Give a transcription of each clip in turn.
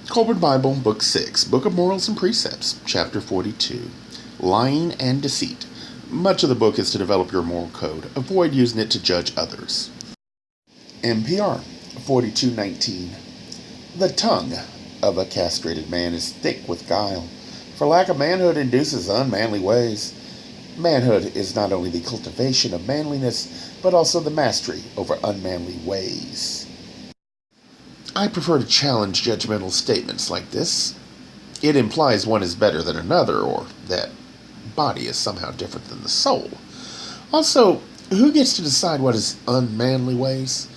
Kolbrin Bible, Book 6, Book of Morals and Precepts, Chapter 42, Lying and Deceit. Much of the book is to develop your moral code. Avoid using it to judge others. NPR 42:19. The tongue of a castrated man is thick with guile, for lack of manhood induces unmanly ways. Manhood is not only the cultivation of manliness, but also the mastery over unmanly ways. I prefer to challenge judgmental statements like this. It implies one is better than another, or that body is somehow different than the soul. Also, who gets to decide what is unmanly ways?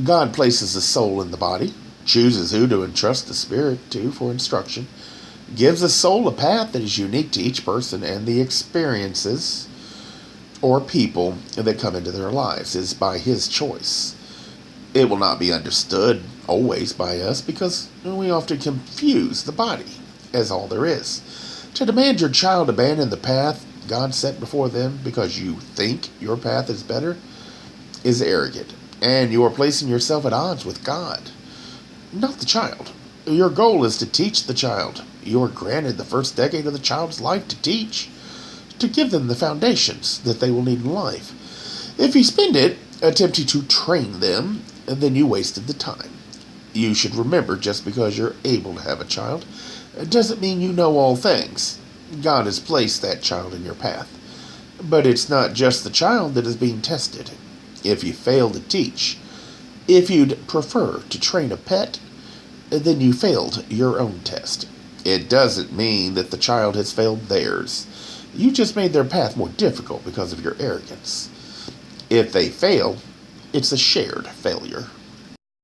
God places the soul in the body, chooses who to entrust the spirit to for instruction, gives the soul a path that is unique to each person, and the experiences or people that come into their lives is by his choice. It will not be understood always by us because we often confuse the body as all there is. To demand your child abandon the path God set before them because you think your path is better is arrogant, and you are placing yourself at odds with God, not the child. Your goal is to teach the child. You are granted the first decade of the child's life to teach, to give them the foundations that they will need in life. If you spend it attempting to train them, then you wasted the time. You should remember, just because you're able to have a child doesn't mean you know all things. God has placed that child in your path. But it's not just the child that is being tested. If you fail to teach, if you'd prefer to train a pet, then you failed your own test. It doesn't mean that the child has failed theirs. You just made their path more difficult because of your arrogance. If they fail, it's a shared failure.